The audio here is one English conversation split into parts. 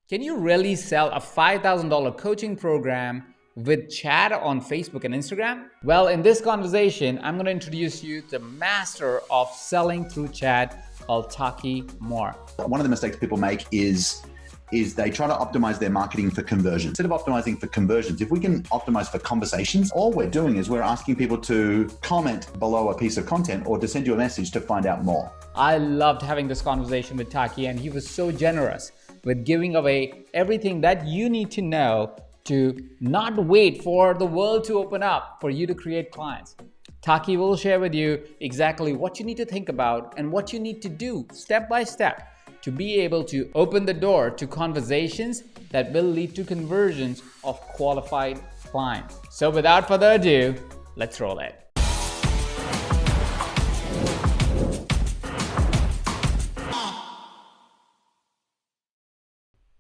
Can you really sell a $5,000 coaching program with chat on Facebook and Instagram? Well, in this conversation, I'm going to introduce you to the master of selling through chat called Taki. One of the mistakes people make is they try to optimize their marketing for conversion. Instead of optimizing for conversions, if we can optimize for conversations, all we're doing is we're asking people to comment below a piece of content or to send you a message to find out more. I loved having this conversation with Taki, and he was so generous with giving away everything that you need to know to not wait for the world to open up for you to create clients. Taki will share with you exactly what you need to think about and what you need to do step by step to be able to open the door to conversations that will lead to conversions of qualified clients. So without further ado, let's roll it.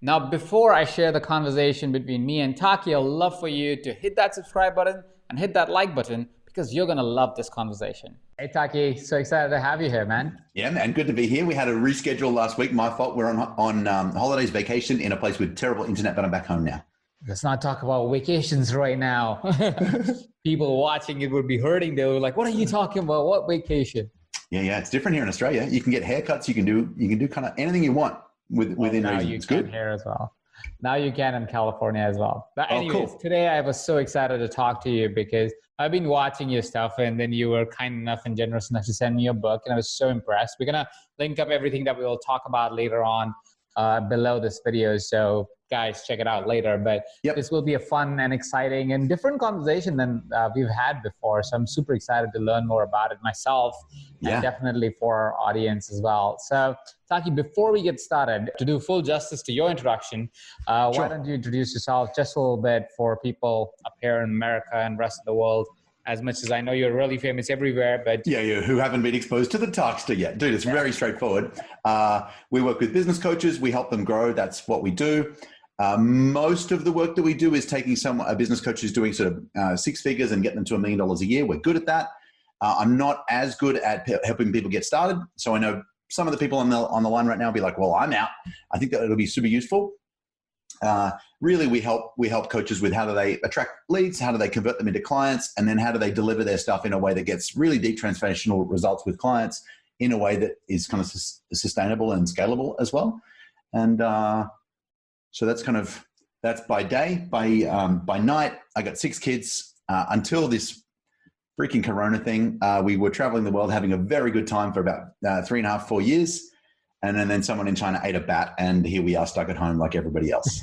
Now, before I share the conversation between me and Taki, I'd love for you to hit that subscribe button and hit that like button because you're going to love this conversation. Hey, Taki, so excited to have you here, man. Yeah, man, good to be here. We had a reschedule last week. My fault. We're on holidays, vacation in a place with terrible internet, but I'm back home now. Let's not talk about vacations right now. People watching it would be hurting. They were like, what are you talking about? What vacation? Yeah, it's different here in Australia. You can get haircuts. You can do kind of anything you want within now reason. You it's can good here as well. Now you can in California as well. But anyways, cool. Today I was so excited to talk to you because I've been watching your stuff, and then you were kind enough and generous enough to send me your book, and I was so impressed. We're gonna link up everything that we will talk about later on below this video, so guys, check it out later. But This will be a fun and exciting and different conversation than we've had before. So I'm super excited to learn more about it myself, and definitely for our audience as well. So Taki, before we get started, to do full justice to your introduction, why don't you introduce yourself just a little bit for people up here in America and rest of the world? As much as I know you're really famous everywhere, but who haven't been exposed to the Talkster yet. Dude, it's very straightforward. We work with business coaches. We help them grow. That's what we do. Most of the work that we do is taking a business coach who's doing sort of six figures and getting them to $1 million a year. We're good at that. I'm not as good at helping people get started. So I know some of the people on the line right now will be like, well, I'm out. I think that it'll be super useful. Really, we help coaches with how do they attract leads, how do they convert them into clients, and then how do they deliver their stuff in a way that gets really deep transformational results with clients in a way that is kind of sustainable and scalable as well. And so that's by day. By night, I got 6 kids. Until this freaking Corona thing, we were traveling the world, having a very good time for about 3.5, 4 years. And then someone in China ate a bat, and here we are stuck at home like everybody else.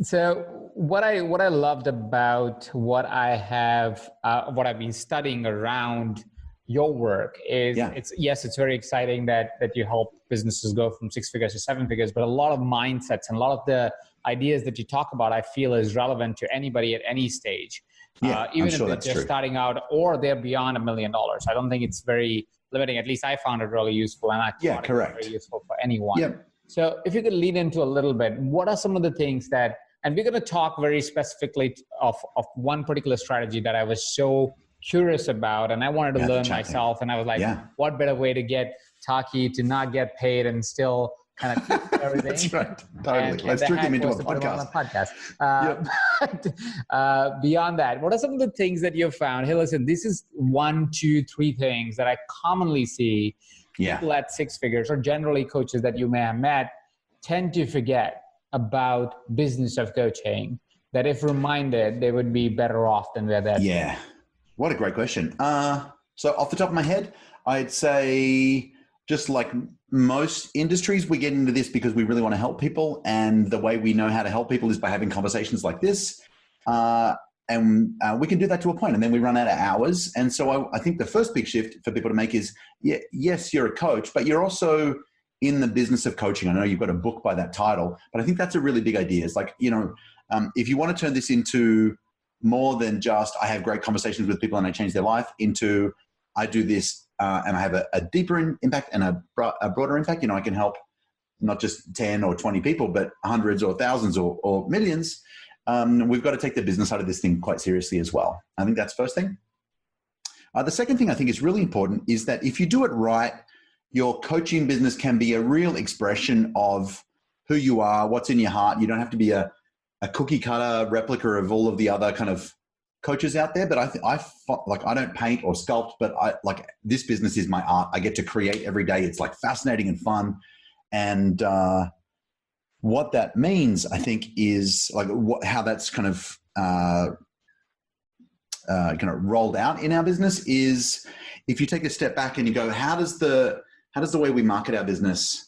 So what I loved about what I've been studying around your work is it's very exciting that you help businesses go from 6 figures to 7 figures, but a lot of mindsets and a lot of the ideas that you talk about, I feel is relevant to anybody at any stage. Even if they're just starting out or they're beyond $1 million. I don't think it's very limiting. At least I found it really useful, and I thought it was very useful for anyone. Yep. So if you could lead into a little bit, what are some of the things that, and we're going to talk very specifically of one particular strategy that I was so curious about, and I wanted to learn myself. And I was like, what better way to get Taki to not get paid and still kind of keep everything? That's right. Totally. Let's trick him into a podcast. Beyond that, what are some of the things that you've found? Hey, listen, this is 1, 2, 3 things that I commonly see people at 6 figures or generally coaches that you may have met tend to forget about business of coaching, that if reminded, they would be better off than where they're. Yeah. What a great question. So off the top of my head, I'd say just like most industries, we get into this because we really want to help people. And the way we know how to help people is by having conversations like this. And we can do that to a point, and then we run out of hours. And so I think the first big shift for people to make is, yes, you're a coach, but you're also in the business of coaching. I know you've got a book by that title, but I think that's a really big idea. It's like, if you want to turn this into more than just, I have great conversations with people and I change their life, into I do this and I have a deeper impact and a broader impact. I can help not just 10 or 20 people, but hundreds or thousands or millions. We've got to take the business side of this thing quite seriously as well. I think that's first thing. The second thing I think is really important is that if you do it right, your coaching business can be a real expression of who you are, what's in your heart. You don't have to be a cookie cutter replica of all of the other kind of coaches out there. But I don't paint or sculpt, but this business is my art. I get to create every day. It's like fascinating and fun. And what that means, I think, is like how that's kind of rolled out in our business is if you take a step back and you go, how does the way we market our business,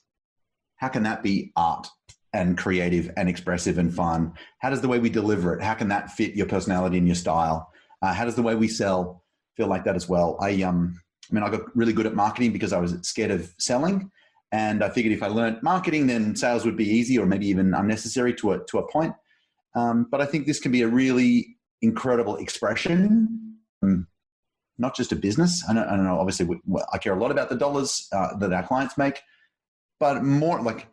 how can that be art and creative and expressive and fun? How does the way we deliver it, how can that fit your personality and your style? How does the way we sell feel like that as well? I got really good at marketing because I was scared of selling. And I figured if I learned marketing, then sales would be easy or maybe even unnecessary to a point. But I think this can be a really incredible expression, not just a business. I don't know, obviously I care a lot about the dollars that our clients make, but more like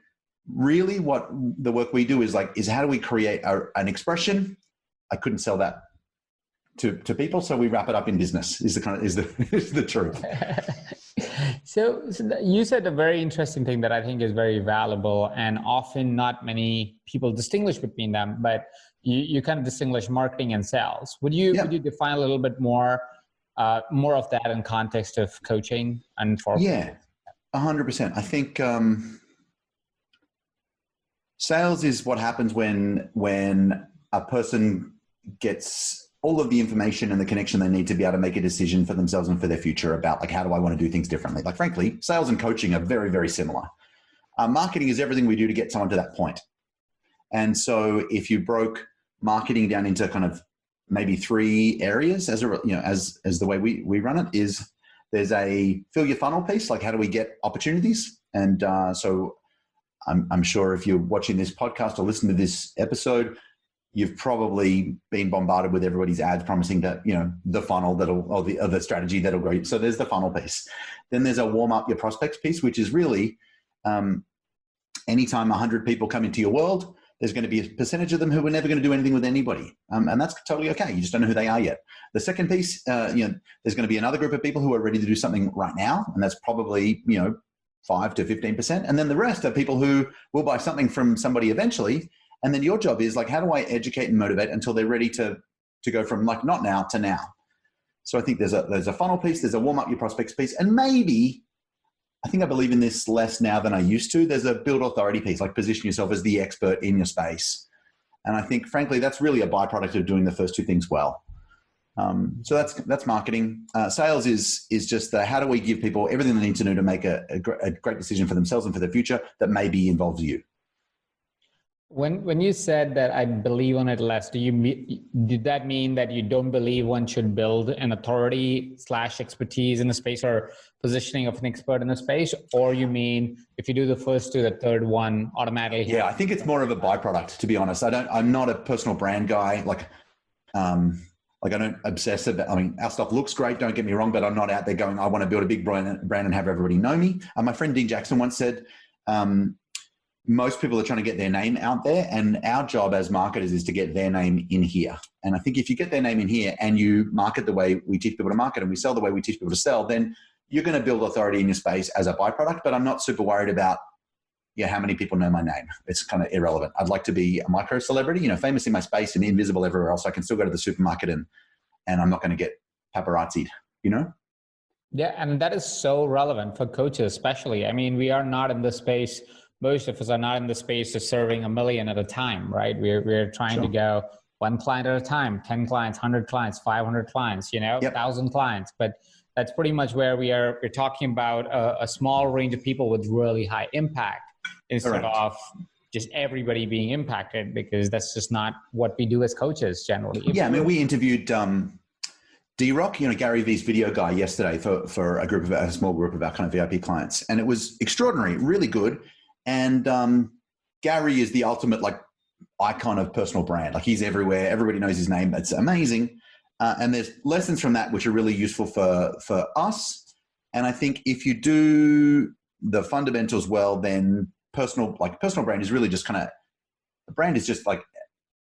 really what the work we do is how do we create an expression? I couldn't sell that to people, so we wrap it up in business is the truth. So you said a very interesting thing that I think is very valuable, and often not many people distinguish between them, but you kind of distinguish marketing and sales. Would you define a little bit more of that in context of coaching and for? Yeah, 100%. I think sales is what happens when a person gets all of the information and the connection they need to be able to make a decision for themselves and for their future about how do I want to do things differently? Like, frankly, sales and coaching are very, very similar. Marketing is everything we do to get someone to that point. And so if you broke marketing down into kind of maybe 3 areas as the way we run it is there's a fill your funnel piece, like how do we get opportunities? And so I'm sure if you're watching this podcast or listening to this episode, you've probably been bombarded with everybody's ads promising that, the funnel the strategy that'll grow. So there's the funnel piece. Then there's a warm up your prospects piece, which is really anytime 100 people come into your world, there's going to be a percentage of them who are never going to do anything with anybody. And that's totally okay. You just don't know who they are yet. The second piece, there's going to be another group of people who are ready to do something right now. And that's probably, 5 to 15%. And then the rest are people who will buy something from somebody eventually. And then your job is how do I educate and motivate until they're ready to go from not now to now? So I think there's a funnel piece, there's a warm up your prospects piece, and maybe, I think I believe in this less now than I used to, there's a build authority piece, like position yourself as the expert in your space. And I think, frankly, that's really a byproduct of doing the first 2 things well. So that's marketing. Sales is just how do we give people everything they need to know to make a great decision for themselves and for their future that maybe involves you. When you said that I believe on it less, did that mean that you don't believe one should build an authority / expertise in a space or positioning of an expert in a space? Or you mean if you do the first 2, the third one automatically? Yeah, I think it's more of a byproduct, to be honest. I'm not a personal brand guy. I don't obsess about, our stuff looks great, don't get me wrong, but I'm not out there going, I want to build a big brand and have everybody know me. My friend Dean Jackson once said, most people are trying to get their name out there, and our job as marketers is to get their name in here. And I think if you get their name in here and you market the way we teach people to market and we sell the way we teach people to sell, then you're going to build authority in your space as a byproduct. But I'm not super worried about how many people know my name. It's kind of irrelevant. I'd like to be a micro celebrity, famous in my space and invisible everywhere else. I can still go to the supermarket and I'm not going to get paparazzi'd, Yeah, and that is so relevant for coaches, especially. We are not in the space. Most of us are not in the space of serving 1 million at a time, right? We're trying to go 1 client at a time, 10 clients, 100 clients, 500 clients, 1,000 clients. But that's pretty much where we're talking about a small range of people with really high impact instead of just everybody being impacted, because that's just not what we do as coaches generally. Yeah, we interviewed D-Rock, Gary V's video guy yesterday for a small group of our kind of VIP clients. And it was extraordinary, really good. And Gary is the ultimate icon of personal brand. He's everywhere. Everybody knows his name. It's amazing. And there's lessons from that which are really useful for us. And I think if you do the fundamentals well, then personal brand is really just the brand is just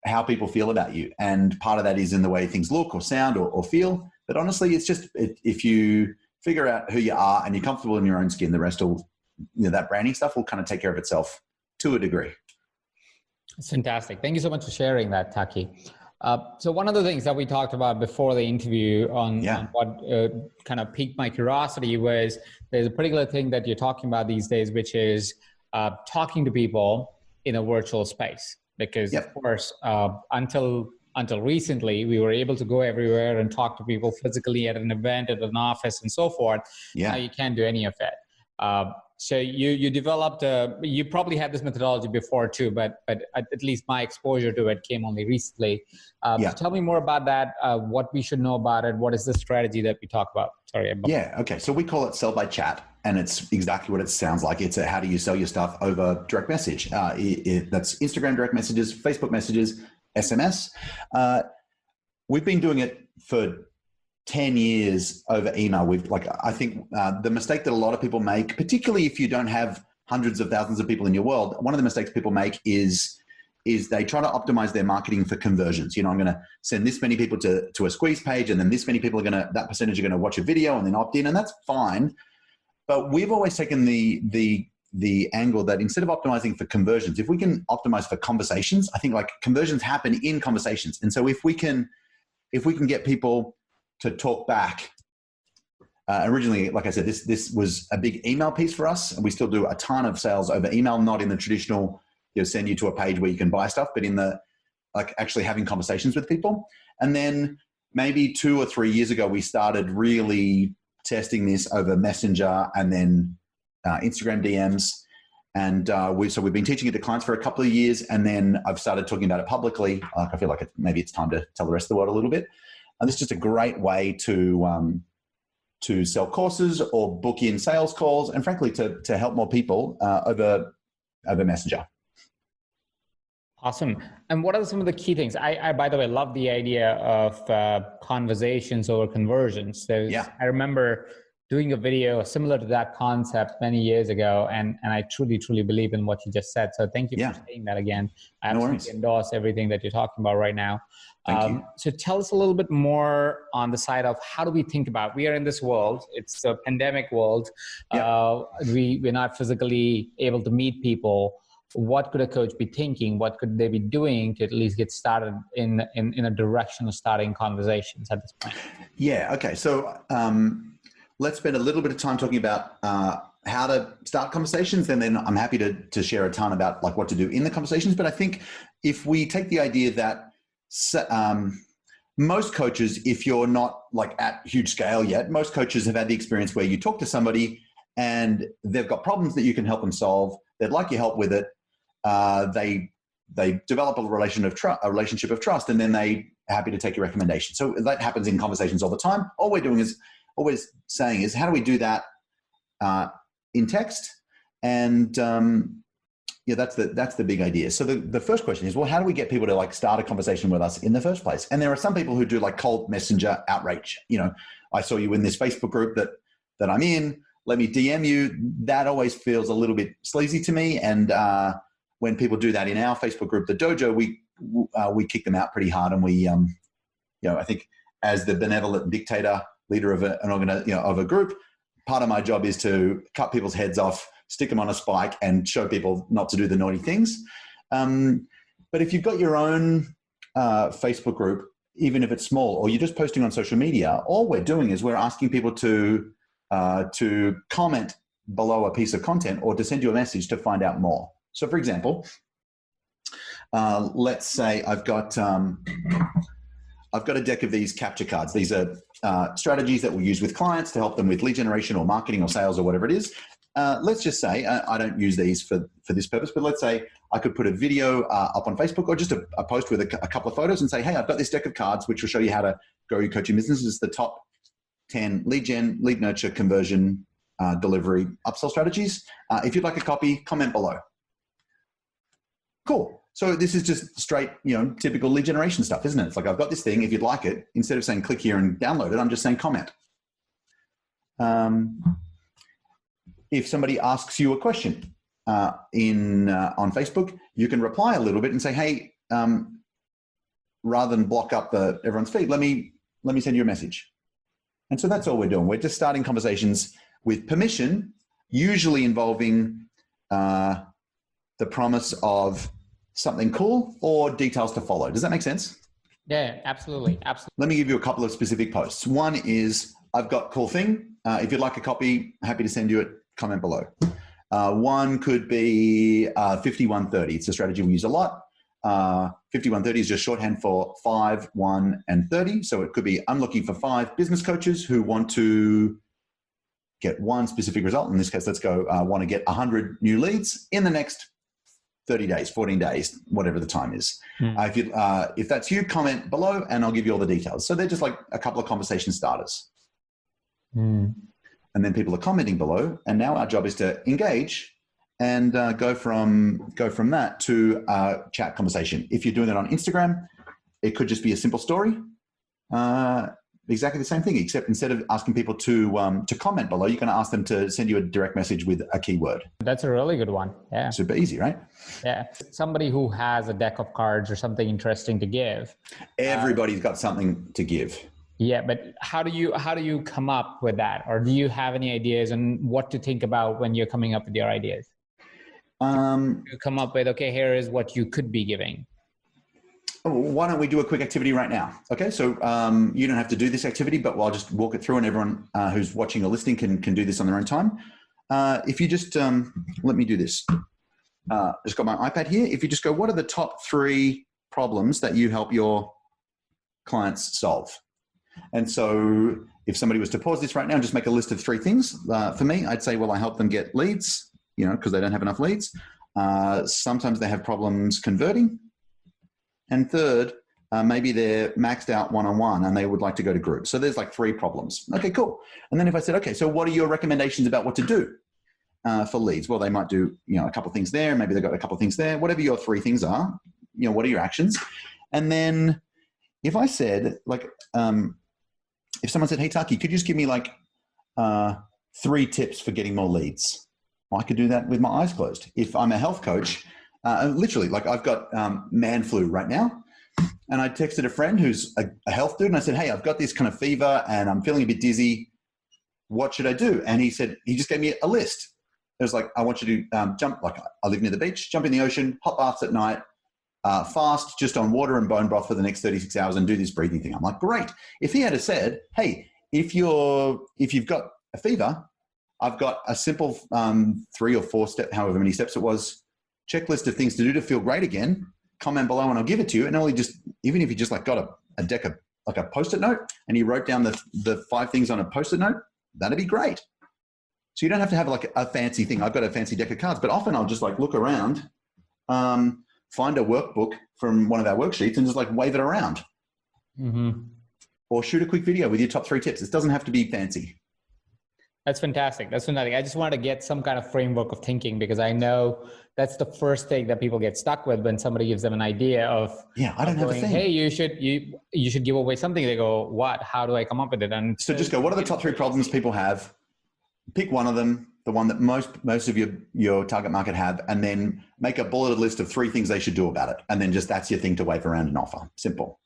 how people feel about you. And part of that is in the way things look or sound or feel. But honestly, it's just if you figure out who you are and you're comfortable in your own skin, the rest will, that branding stuff will kind of take care of itself to a degree. It's fantastic. Thank you so much for sharing that, Taki. So one of the things that we talked about before the interview on what kind of piqued my curiosity was there's a particular thing that you're talking about these days, which is talking to people in a virtual space. Because of course, until recently, we were able to go everywhere and talk to people physically at an event, at an office, and so forth. Yeah. Now you can't do any of it. So you developed you probably had this methodology before too, but at least my exposure to it came only recently. So tell me more about that. What we should know about it. What is the strategy that we talk about? Sorry. Okay. So we call it sell by chat, and it's exactly what it sounds like. It's how do you sell your stuff over direct message? That's Instagram direct messages, Facebook messages, SMS. We've been doing it for 10 years over email. I think the mistake that a lot of people make, particularly if you don't have hundreds of thousands of people in your world, one of the mistakes people make is they try to optimize their marketing for conversions. I'm going to send this many people to a squeeze page, and then this many people that percentage are going to watch a video and then opt in, and that's fine. But we've always taken the angle that instead of optimizing for conversions, if we can optimize for conversations, I think like conversions happen in conversations. And so if we can get people to talk back. Originally, like I said, this was a big email piece for us, and we still do a ton of sales over email, not in the traditional, send you to a page where you can buy stuff, but in the actually having conversations with people. And then maybe 2 or 3 years ago, we started really testing this over Messenger and then Instagram DMs. And we've been teaching it to clients for a couple of years, and then I've started talking about it publicly. I feel like maybe it's time to tell the rest of the world a little bit. And this is just a great way to sell courses or book in sales calls, and frankly, to help more people over Messenger. Awesome. And what are some of the key things? I by the way, love the idea of conversations over conversions. I remember doing a video similar to that concept many years ago, and I truly believe in what you just said. So thank you for saying that again. I absolutely endorse everything that you're talking about right now. Thank you. So tell us a little bit more on the side of how do we think about, we are in this world, it's a pandemic world. We're not physically able to meet people. What could a coach be thinking? What could they be doing to at least get started in a direction of starting conversations at this point? Yeah. Okay. So let's spend a little bit of time talking about how to start conversations, and then I'm happy to share a ton about like what to do in the conversations. But I think if we take the idea that most coaches, if you're not like at huge scale yet, most coaches have had the experience where you talk to somebody and they've got problems that you can help them solve. They'd like your help with it. They develop a relationship of trust, and then they are happy to take your recommendation. So that happens in conversations all the time. All we're doing is always saying is, how do we do that in text? And that's the big idea. So the first question is, well, how do we get people to like start a conversation with us in the first place? And there are some people who do like cold messenger outreach. I saw you in this Facebook group that I'm in. Let me DM you. That always feels a little bit sleazy to me. And when people do that in our Facebook group, the Dojo, we kick them out pretty hard. And we, I think as the benevolent dictator leader of of a group, part of my job is to cut people's heads off, stick them on a spike, and show people not to do the naughty things. But if you've got your own Facebook group, even if it's small, or you're just posting on social media, all we're doing is we're asking people to comment below a piece of content or to send you a message to find out more. So for example, let's say I've got a deck of these capture cards. These are strategies that we use with clients to help them with lead generation or marketing or sales or whatever it is. Let's just say I don't use these for this purpose, but let's say I could put a video up on Facebook, or just a post with a couple of photos and say, hey, I've got this deck of cards which will show you how to grow your coaching business. This is the top 10 lead gen, lead nurture, conversion, delivery, upsell strategies. If you'd like a copy, comment below. Cool. So this is just straight, typical lead generation stuff, isn't it? It's like, I've got this thing. If you'd like it, instead of saying click here and download it, I'm just saying comment. If somebody asks you a question on Facebook, you can reply a little bit and say, hey, rather than block up everyone's feed, let me send you a message. And so that's all we're doing. We're just starting conversations with permission, usually involving the promise of something cool, or details to follow. Does that make sense? Yeah, absolutely. Absolutely. Let me give you a couple of specific posts. One is, I've got cool thing. If you'd like a copy, happy to send you it. Comment below. One could be 5130. It's a strategy we use a lot. 5130 is just shorthand for 5, 1, and 30. So it could be, I'm looking for 5 business coaches who want to get one specific result. In this case, let's go, want to get 100 new leads in the next 30 days, 14 days, whatever the time is. If that's you, comment below and I'll give you all the details. So they're just like a couple of conversation starters. And then people are commenting below. And now our job is to engage and go from that to chat conversation. If you're doing it on Instagram, it could just be a simple story. Exactly the same thing, except instead of asking people to comment below, you're going to ask them to send you a direct message with a keyword. That's a really good one. Yeah. Super easy, right? Yeah. Somebody who has a deck of cards or something interesting to give. Everybody's got something to give. Yeah, but how do you come up with that? Or do you have any ideas on what to think about when you're coming up with your ideas? You come up with, okay, here is what you could be giving. Why don't we do a quick activity right now? Okay, so you don't have to do this activity, but I'll just walk it through and everyone who's watching or listening can do this on their own time. If you just, let me do this. Just got my iPad here. If you just go, what are the top 3 problems that you help your clients solve? And so if somebody was to pause this right now and just make a list of 3 things, for me, I'd say, well, I help them get leads, because they don't have enough leads. Sometimes they have problems converting. And third, maybe they're maxed out one-on-one and they would like to go to groups. So there's like 3 problems. Okay, cool. And then if I said, okay, so what are your recommendations about what to do for leads? Well, they might do, a couple of things there. Maybe they've got a couple of things there. Whatever your 3 things are, what are your actions? And then if I said, like, if someone said, hey, Taki, could you just give me like 3 tips for getting more leads? Well, I could do that with my eyes closed. If I'm a health coach, literally, like I've got man flu right now. And I texted a friend who's a health dude and I said, hey, I've got this kind of fever and I'm feeling a bit dizzy. What should I do? And he said, he just gave me a list. It was like, I want you to jump, like I live near the beach, jump in the ocean, hot baths at night, fast just on water and bone broth for the next 36 hours and do this breathing thing. I'm like, great. If he had said, hey, if you've got a fever, I've got a simple 3 or 4 step, however many steps it was, checklist of things to do to feel great again. Comment below and I'll give it to you. And even if you just like got a deck of like a Post-it note and you wrote down the 5 things on a Post-it note, that'd be great. So you don't have to have like a fancy thing. I've got a fancy deck of cards, but often I'll just like look around, find a workbook from one of our worksheets and just like wave it around. Or shoot a quick video with your top 3 tips. It doesn't have to be fancy. That's fantastic. That's fantastic. I just wanted to get some kind of framework of thinking because I know that's the first thing that people get stuck with when somebody gives them an idea of, I don't have a thing. Hey, you should give away something. They go, what? How do I come up with it? And so just go, what are the top 3 problems people have? Pick one of them, the one that most of your target market have, and then make a bulleted list of 3 things they should do about it. And then just that's your thing to wave around and offer. Simple.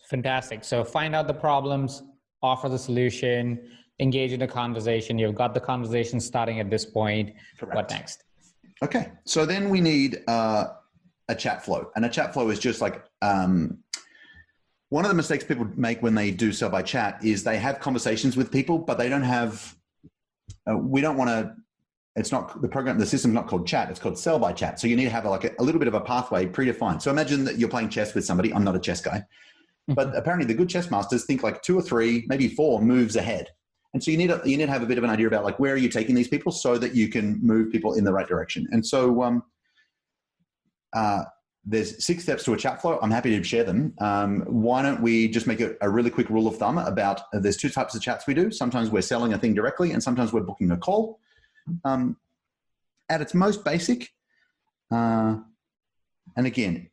Fantastic. So find out the problems, offer the solution, engage in a conversation. You've got the conversation starting at this point. Correct. What next? Okay. So then we need a chat flow. And a chat flow is just like one of the mistakes people make when they do sell by chat is they have conversations with people, but they don't have, we don't want to, it's not the system's not called chat. It's called sell by chat. So you need to have a little bit of a pathway predefined. So imagine that you're playing chess with somebody. I'm not a chess guy, but apparently the good chess masters think like 2 or 3, maybe 4 moves ahead. And so you need to have a bit of an idea about like, where are you taking these people so that you can move people in the right direction. And so there's 6 steps to a chat flow. I'm happy to share them. Why don't we just make a really quick rule of thumb about there's 2 types of chats we do. Sometimes we're selling a thing directly and sometimes we're booking a call. At its most basic, and again,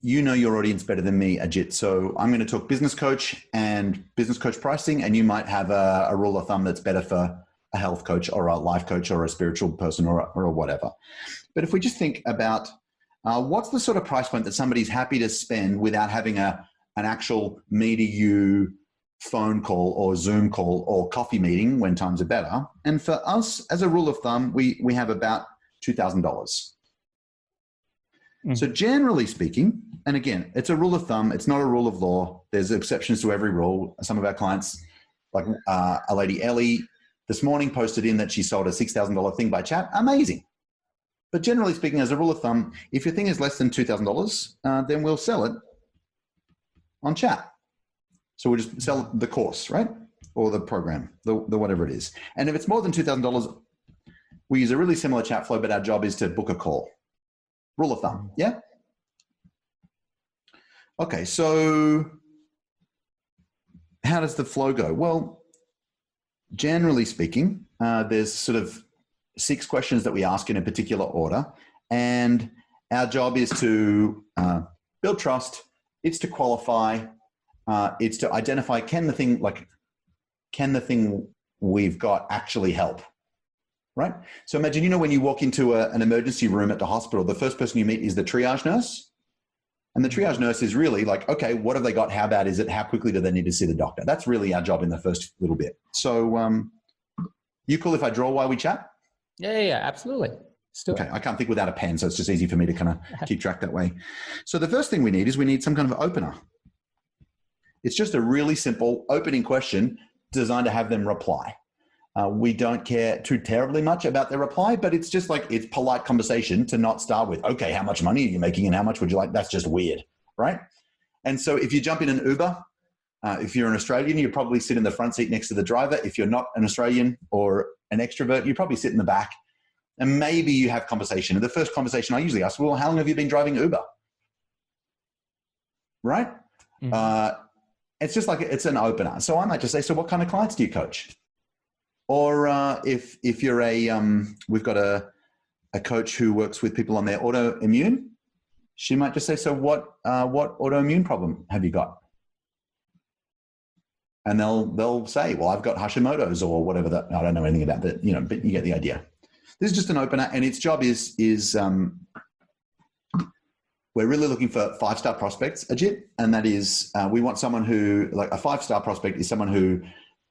your audience better than me, Ajit. So I'm going to talk business coach and business coach pricing, and you might have a rule of thumb that's better for a health coach or a life coach or a spiritual person or whatever. But if we just think about what's the sort of price point that somebody's happy to spend without having an actual me to you phone call or Zoom call or coffee meeting when times are better. And for us, as a rule of thumb, we have about $2,000. So generally speaking, and again, it's a rule of thumb. It's not a rule of law. There's exceptions to every rule. Some of our clients, like a lady, Ellie, this morning posted in that she sold a $6,000 thing by chat. Amazing. But generally speaking, as a rule of thumb, if your thing is less than $2,000, then we'll sell it on chat. So we'll just sell the course, right? Or the program, the whatever it is. And if it's more than $2,000, we use a really similar chat flow, but our job is to book a call. Rule of thumb, yeah? Okay, so how does the flow go? Well, generally speaking, there's sort of 6 questions that we ask in a particular order, and our job is to build trust. It's to qualify. It's to identify can the thing we've got actually help, right? So imagine, when you walk into an emergency room at the hospital, the first person you meet is the triage nurse, and the triage nurse is really like, okay, what have they got? How bad is it? How quickly do they need to see the doctor? That's really our job in the first little bit. So, you cool if I draw while we chat? Yeah, absolutely. Okay, I can't think without a pen, so it's just easy for me to kind of keep track that way. So the first thing we need is some kind of opener. It's just a really simple opening question designed to have them reply. We don't care too terribly much about their reply, but it's just like, it's polite conversation to not start with, okay, how much money are you making and how much would you like? That's just weird, right? And so if you jump in an Uber, if you're an Australian, you probably sit in the front seat next to the driver. If you're not an Australian or an extrovert, you probably sit in the back, and maybe you have conversation. And the first conversation I usually ask, well, how long have you been driving Uber? Right? Mm-hmm. It's just like, it's an opener. So I might just say, so what kind of clients do you coach? Or if you're we've got a coach who works with people on their autoimmune, she might just say, so what autoimmune problem have you got? And they'll say, well, I've got Hashimoto's or whatever that, I don't know anything about that, but you get the idea. This is just an opener, and its job is we're really looking for 5-star prospects, Ajit, and that is we want someone who, like a 5-star prospect is someone who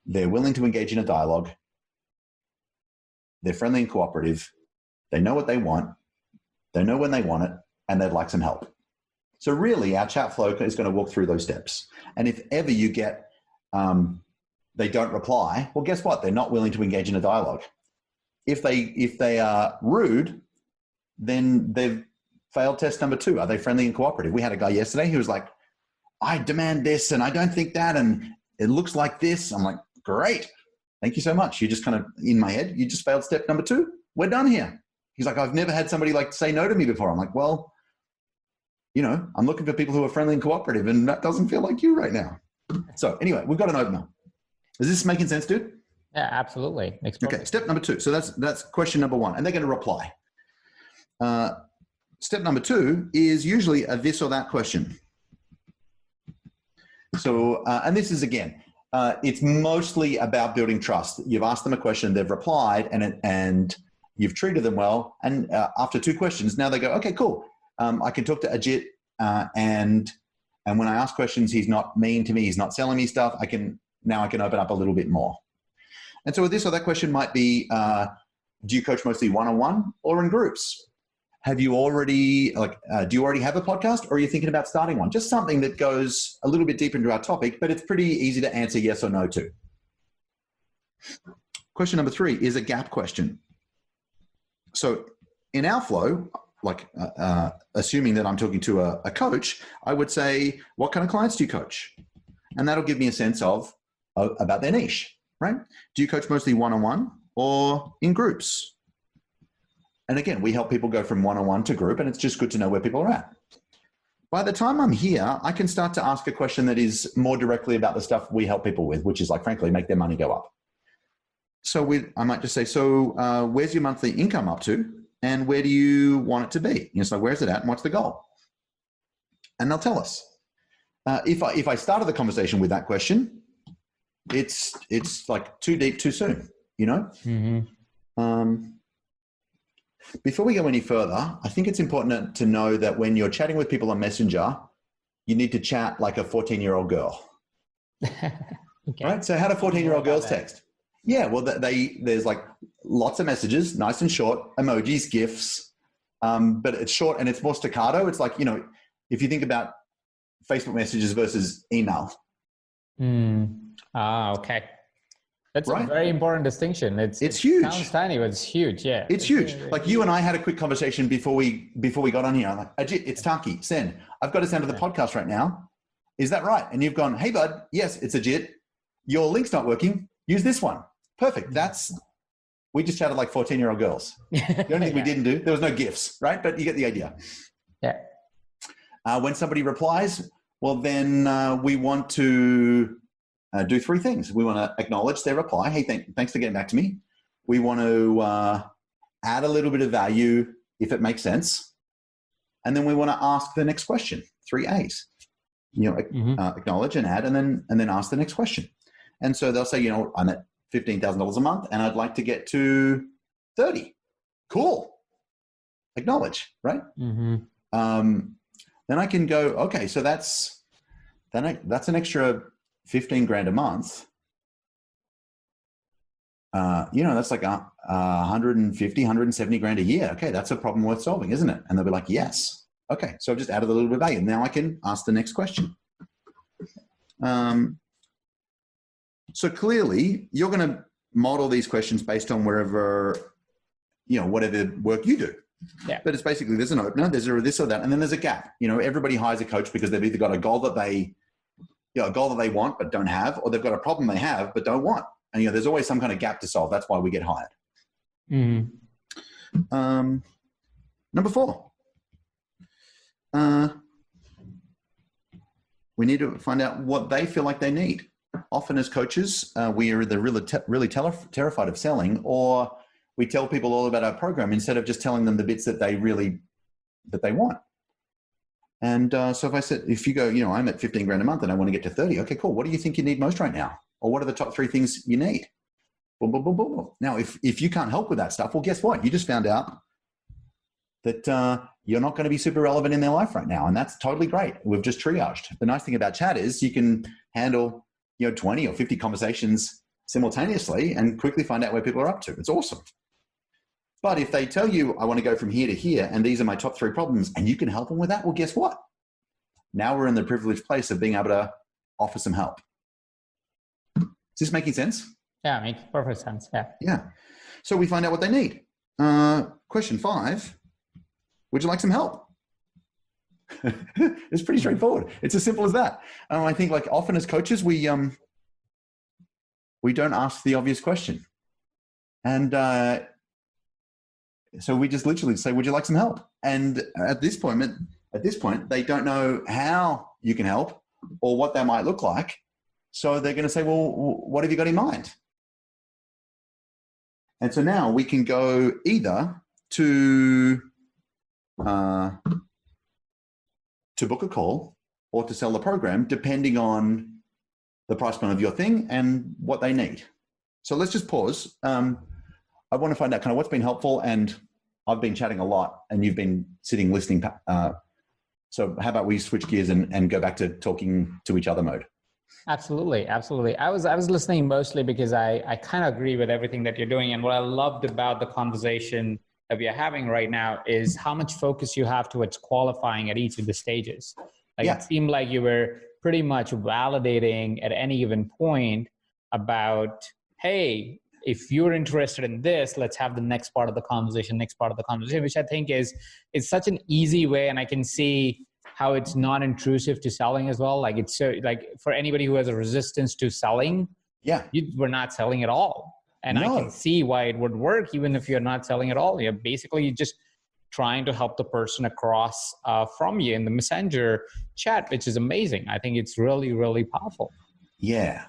they're willing to engage in a dialogue, they're friendly and cooperative, they know what they want, they know when they want it, and they'd like some help. So really, our chat flow is going to walk through those steps. And if ever you get they don't reply, well, guess what? They're not willing to engage in a dialogue. If they are rude, then they've failed test number 2. Are they friendly and cooperative? We had a guy yesterday who was like, I demand this and I don't think that, and it looks like this. I'm like, great. Thank you so much. You just kind of, in my head, you just failed step number 2. We're done here. He's like, I've never had somebody like say no to me before. I'm like, well, I'm looking for people who are friendly and cooperative, and that doesn't feel like you right now. So anyway, we've got an opener. Is this making sense, dude? Yeah, absolutely. Okay, step number 2. So that's question number 1, and they're going to reply. Step number 2 is usually a this or that question. So, and this is, again, it's mostly about building trust. You've asked them a question, they've replied, and you've treated them well. And after 2 questions, now they go, okay, cool. I can talk to Ajit, and when I ask questions, he's not mean to me, he's not selling me stuff. I can open up a little bit more. And so this or that question might be, do you coach mostly one-on-one or in groups? Have you already, do you already have a podcast, or are you thinking about starting one? Just something that goes a little bit deeper into our topic, but it's pretty easy to answer yes or no to. Question number 3 is a gap question. So in our flow, assuming that I'm talking to a coach, I would say, what kind of clients do you coach? And that'll give me a sense of about their niche, right? Do you coach mostly one-on-one or in groups? And again, we help people go from one-on-one to group, and it's just good to know where people are at. By the time I'm here, I can start to ask a question that is more directly about the stuff we help people with, which is frankly, make their money go up. So I might just say, so where's your monthly income up to? And where do you want it to be? So where's it at and what's the goal? And they'll tell us. If I started the conversation with that question, it's like too deep too soon, Mm-hmm. Before we go any further, I think it's important to know that when you're chatting with people on Messenger, you need to chat like a 14-year-old girl. Okay. Right? So how do 14-year-old girls text? Yeah, well, there's lots of messages, nice and short, emojis, GIFs, but it's short and it's more staccato. It's like, if you think about Facebook messages versus email. Okay. That's right? A very important distinction. It's huge. It sounds tiny, but it's huge. Yeah. It's huge. Like you and I had a quick conversation before we got on here. I'm like, Ajit, it's Taki. Send. I've got to send to the podcast right now. Is that right? And you've gone, hey, bud. Yes, it's Ajit. Your link's not working. Use this one. Perfect. We just chatted like 14-year-old girls. The only thing we didn't do, there was no GIFs, right? But you get the idea. Yeah. When somebody replies, well, then we want to do three things. We want to acknowledge their reply. Hey, thanks for getting back to me. We want to add a little bit of value if it makes sense. And then we want to ask the next question, 3 A's. Acknowledge and add, and then ask the next question. And so they'll say, I'm at $15,000 a month and I'd like to get to 30. Cool. Acknowledge, right? Then I can go, okay, so that's an extra 15 grand a month. That's like 150, 170 grand a year. Okay, that's a problem worth solving, isn't it? And they'll be like, yes. Okay, so I've just added a little bit of value. Now I can ask the next question. So clearly, you're going to model these questions based on whatever work you do. Yeah. But it's basically, there's an opener, there's a this or that, and then there's a gap. Everybody hires a coach because they've either got a goal that they want but don't have, or they've got a problem they have but don't want. And there's always some kind of gap to solve. That's why we get hired. Number 4. We need to find out what they feel like they need. Often as coaches, we are either really terrified of selling, or we tell people all about our program instead of just telling them the bits that they want. And so if you go, I'm at 15 grand a month and I want to get to 30. Okay, cool. What do you think you need most right now? Or what are the top 3 things you need? Boom, boom, boom, boom, boom. Now, if you can't help with that stuff, well, guess what? You just found out that you're not going to be super relevant in their life right now. And that's totally great. We've just triaged. The nice thing about chat is you can handle 20 or 50 conversations simultaneously and quickly find out where people are up to. It's awesome. But if they tell you, I want to go from here to here, and these are my top 3 problems, and you can help them with that, well, guess what? Now we're in the privileged place of being able to offer some help. Is this making sense? Yeah, it makes perfect sense. Yeah. Yeah. So we find out what they need. Question 5, would you like some help? It's pretty straightforward. It's as simple as that. I think like often as coaches, we don't ask the obvious question. And so we just literally say, would you like some help? And at this point, they don't know how you can help or what that might look like. So they're going to say, well, what have you got in mind? And so now we can go either to book a call or to sell the program, depending on the price point of your thing and what they need. So let's just pause. I want to find out kind of what's been helpful, and I've been chatting a lot and you've been sitting listening. So how about we switch gears and go back to talking to each other mode? Absolutely. Absolutely. I was listening mostly because I kind of agree with everything that you're doing. And what I loved about the conversation that we are having right now is how much focus you have towards qualifying at each of the stages. It seemed like you were pretty much validating at any given point about, hey, if you're interested in this, let's have the next part of the conversation, which I think is such an easy way. And I can see how it's not intrusive to selling as well. Like it's so, like for anybody who has a resistance to selling, we're not selling at all. And I can see why it would work even if you're not selling at all. You're basically just trying to help the person across from you in the messenger chat, which is amazing. I think it's really, really powerful. Yeah.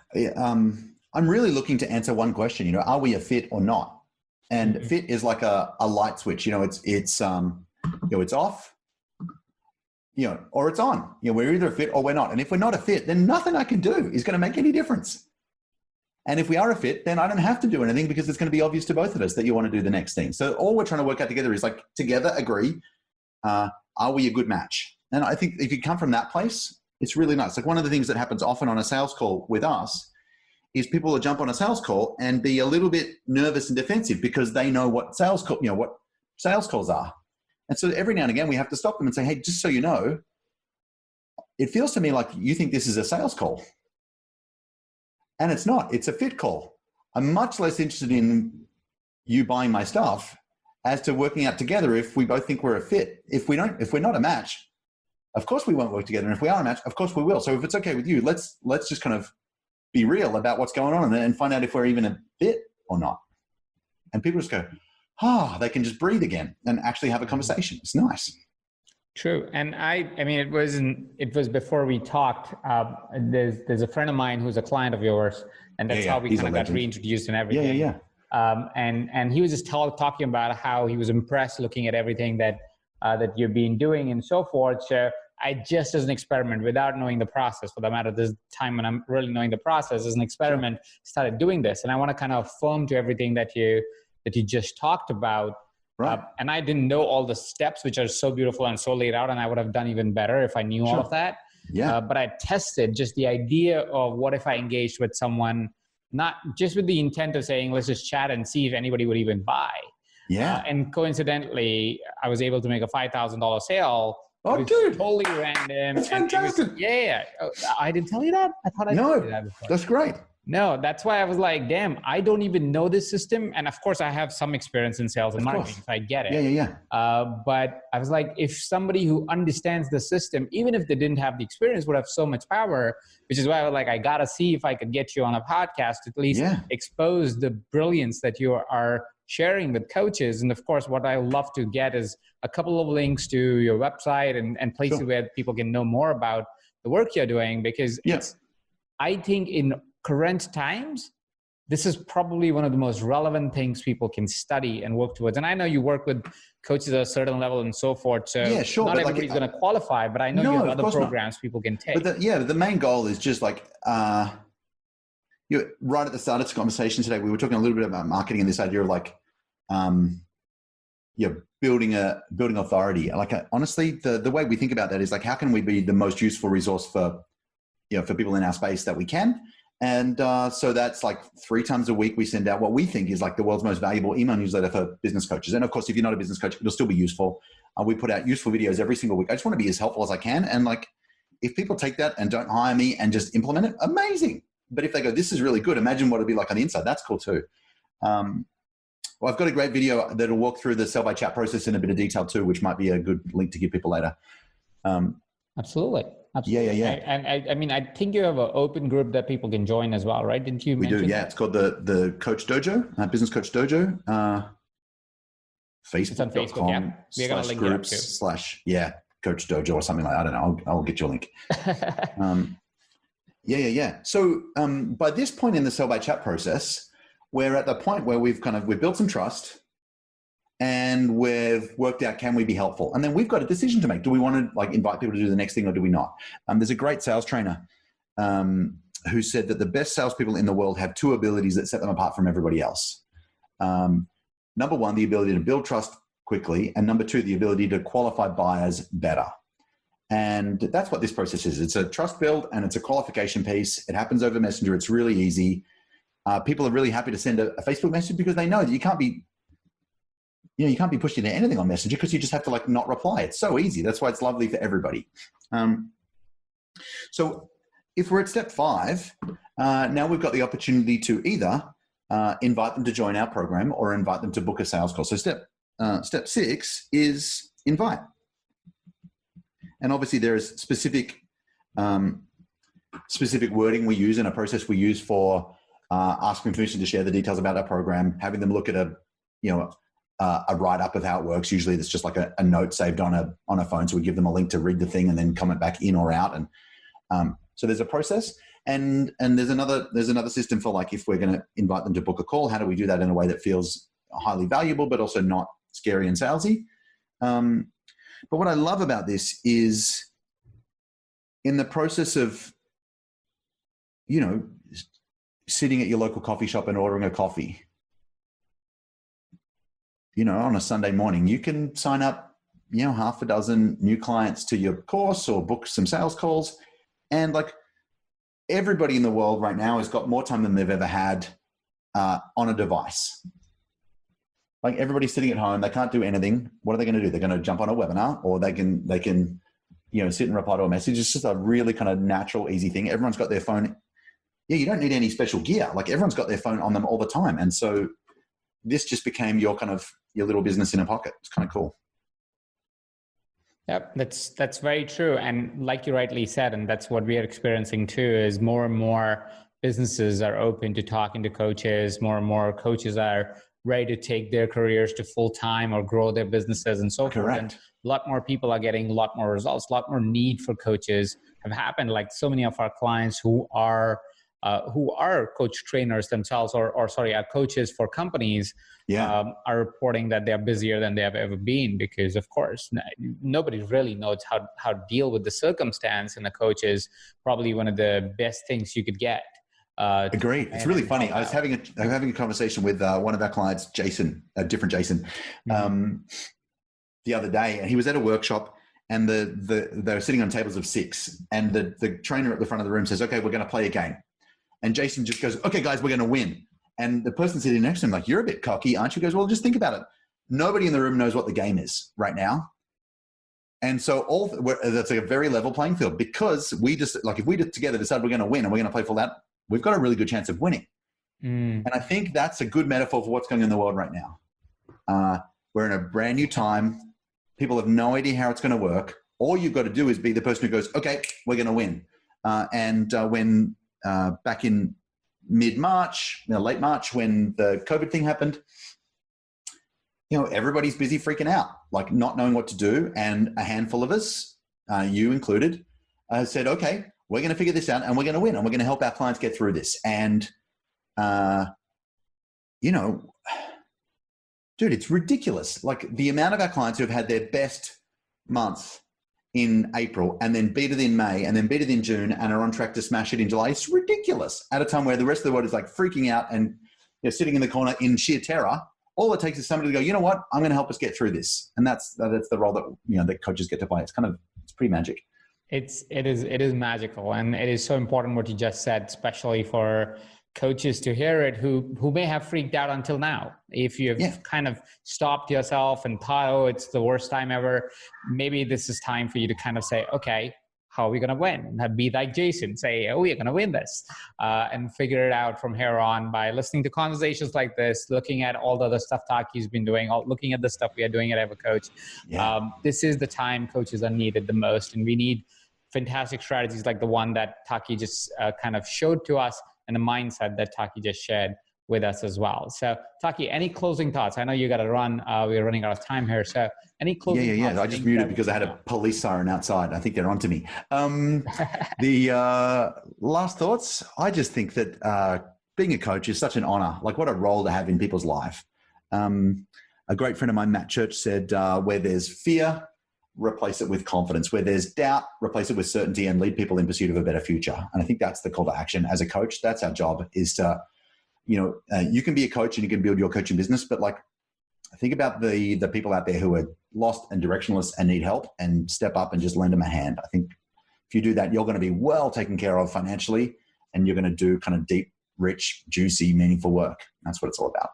I'm really looking to answer one question, are we a fit or not? And fit is like a light switch, it's off, or it's on. We're either a fit or we're not. And if we're not a fit, then nothing I can do is going to make any difference. And if we are a fit, then I don't have to do anything because it's going to be obvious to both of us that you want to do the next thing. So all we're trying to work out together is like together agree, are we a good match? And I think if you come from that place, it's really nice. Like one of the things that happens often on a sales call with us is people will jump on a sales call and be a little bit nervous and defensive because they know what sales calls are. And so every now and again, we have to stop them and say, hey, just so you know, it feels to me like you think this is a sales call. And it's not. It's a fit call. I'm much less interested in you buying my stuff as to working out together if we both think we're a fit. If we're not a match, of course we won't work together. And if we are a match, of course we will. So if it's okay with you, let's just kind of be real about what's going on and find out if we're even a fit or not. And people just go, they can just breathe again and actually have a conversation. It's nice. True. And I mean, it was before we talked. There's a friend of mine who's a client of yours, and that's how we kind of got reintroduced and everything. And he was just talking about how he was impressed looking at everything that you've been doing and so forth. So I just, as an experiment, without knowing the process, for the matter of this time when I'm really knowing the process, as an experiment, started doing this. And I want to kind of affirm to everything that you just talked about. Right. And I didn't know all the steps, which are so beautiful and so laid out, and I would have done even better if I knew all of that. Yeah. But I tested just the idea of what if I engaged with someone, not just with the intent of saying, let's just chat and see if anybody would even buy. Yeah. And coincidentally, I was able to make a $5,000 sale. Oh, dude. Totally random. That's fantastic. Oh, I didn't tell you that? I thought I told you that before. That's great. No, that's why I was like, damn, I don't even know this system. And of course, I have some experience in sales and marketing, so I get it. Yeah. But I was like, if somebody who understands the system, even if they didn't have the experience, would have so much power, which is why I was like, I got to see if I could get you on a podcast to at least expose the brilliance that you are sharing with coaches. And of course, what I love to get is a couple of links to your website and places where people can know more about the work you're doing, because I think in current times, this is probably one of the most relevant things people can study and work towards. And I know you work with coaches at a certain level and so forth. So not everybody's going to qualify, but I know you have other programs people can take. But the main goal is just like, right at the start of this conversation today, we were talking a little bit about marketing and this idea of like, building authority. Like honestly, the way we think about that is like, how can we be the most useful resource for people in our space that we can? And so that's like 3 times a week we send out what we think is like the world's most valuable email newsletter for business coaches. And of course, if you're not a business coach, it'll still be useful. We put out useful videos every single week. I just want to be as helpful as I can. And like, if people take that and don't hire me and just implement it, amazing. But if they go, this is really good, imagine what it'd be like on the inside. That's cool too. Well, I've got a great video that'll walk through the sell by chat process in a bit of detail too, which might be a good link to give people later. Absolutely. Yeah. And I mean, I think you have an open group that people can join as well, right? Didn't you mention? We do, yeah. It's called the Coach Dojo, Business Coach Dojo. Facebook.com/groups/Coach Dojo or something like that. I don't know. I'll get you a link. Yeah. So by this point in the sell by chat process, we're at the point where we've built some trust. And we've worked out, can we be helpful? And then we've got a decision to make. Do we want to like invite people to do the next thing or do we not? There's a great sales trainer who said that the best salespeople in the world have 2 abilities that set them apart from everybody else. Number 1, the ability to build trust quickly. And number 2, the ability to qualify buyers better. And that's what this process is. It's a trust build and it's a qualification piece. It happens over Messenger. It's really easy. People are really happy to send a Facebook message because they know that you can't be pushed into anything on Messenger because you just have to like not reply. It's so easy. That's why it's lovely for everybody. So if we're at step 5, now we've got the opportunity to either invite them to join our program or invite them to book a sales call. So step 6 is invite. And obviously there is specific wording we use and a process we use for asking permission to share the details about our program, having them look at a write-up of how it works. Usually it's just like a note saved on a phone. So we give them a link to read the thing and then comment back in or out. And so there's a process and there's another system for like, if we're going to invite them to book a call, how do we do that in a way that feels highly valuable, but also not scary and salesy? But what I love about this is in the process of, sitting at your local coffee shop and ordering a coffee, on a Sunday morning, you can sign up, half a dozen new clients to your course or book some sales calls. And like everybody in the world right now has got more time than they've ever had on a device. Like everybody's sitting at home, they can't do anything. What are they going to do? They're going to jump on a webinar, or they can sit and reply to a message. It's just a really kind of natural, easy thing. Everyone's got their phone. Yeah, you don't need any special gear. Like everyone's got their phone on them all the time. And so this just became your little business in a pocket. It's kind of cool. Yep, that's very true. And like you rightly said, and that's what we are experiencing too, is more and more businesses are open to talking to coaches. More and more coaches are ready to take their careers to full time or grow their businesses and so forth. And a lot more people are getting a lot more results. A lot more need for coaches have happened. Like so many of our clients who are coach trainers themselves, or are coaches for companies, are reporting that they're busier than they have ever been, because of course nobody really knows how to deal with the circumstance, and a coach is probably one of the best things you could get. Agreed. It's really funny. I was having a conversation with one of our clients, Jason, a different Jason, the other day, and he was at a workshop, and they were sitting on tables of 6, and the trainer at the front of the room says, "Okay, we're going to play a game," and Jason just goes, "Okay, guys, we're going to win." And the person sitting next to him, like, "You're a bit cocky, aren't you?" He goes, "Well, just think about it. Nobody in the room knows what the game is right now. And so that's like a very level playing field, because we just, like, if we together decide we're going to win and we're going to play for that, we've got a really good chance of winning." And I think that's a good metaphor for what's going on in the world right now. We're in a brand new time. People have no idea how it's going to work. All you've got to do is be the person who goes, "Okay, we're going to win." When back in mid-March, late March, when the COVID thing happened, everybody's busy freaking out, like not knowing what to do. And a handful of us, you included, said, "Okay, we're going to figure this out, and we're going to win, and we're going to help our clients get through this." And, dude, it's ridiculous. Like the amount of our clients who have had their best months in April, and then beat it in May, and then beat it in June, and are on track to smash it in July. It's ridiculous at a time where the rest of the world is like freaking out and sitting in the corner in sheer terror. All it takes is somebody to go, "You know what? I'm going to help us get through this." And that's the role that, that coaches get to play. It's pretty magic. It is magical, and it is so important what you just said, especially for coaches to hear it who may have freaked out until now. If you've kind of stopped yourself and thought, "Oh, it's the worst time ever," maybe this is time for you to kind of say, "Okay, how are we going to win?" Be like Jason, say, "Oh, we're going to win this," and figure it out from here on by listening to conversations like this, looking at all the other stuff Taki's been doing, looking at the stuff we are doing at EverCoach. This is the time coaches are needed the most, and we need fantastic strategies like the one that Taki just kind of showed to us, and the mindset that Taki just shared with us as well. So Taki, any closing thoughts? I know you got to run. We're running out of time here. So any closing thoughts? I just muted because I had a police siren outside. I think they're onto me. The last thoughts, I just think that being a coach is such an honor. Like, what a role to have in people's life. A great friend of mine, Matt Church, said, where there's fear, replace it with confidence. Where there's doubt, replace it with certainty, and lead people in pursuit of a better future. And I think that's the call to action as a coach. That's our job, is to, you can be a coach and you can build your coaching business, but like, think about the people out there who are lost and directionless and need help, and step up and just lend them a hand. I think if you do that, you're going to be well taken care of financially, and you're going to do kind of deep, rich, juicy, meaningful work. That's what it's all about.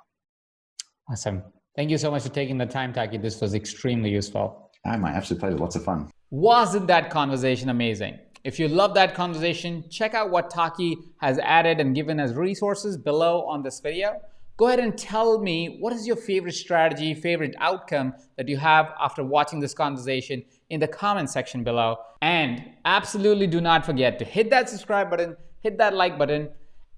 Awesome. Thank you so much for taking the time, Taki. This was extremely useful. My absolute pleasure. Lots of fun. Wasn't that conversation amazing? If you love that conversation, check out what Taki has added and given as resources below on this video. Go ahead and tell me, what is your favorite strategy, favorite outcome that you have after watching this conversation in the comment section below. And absolutely do not forget to hit that subscribe button, hit that like button,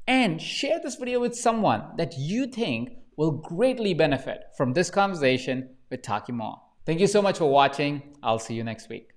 and share this video with someone that you think will greatly benefit from this conversation with Taki Moore. Thank you so much for watching. I'll see you next week.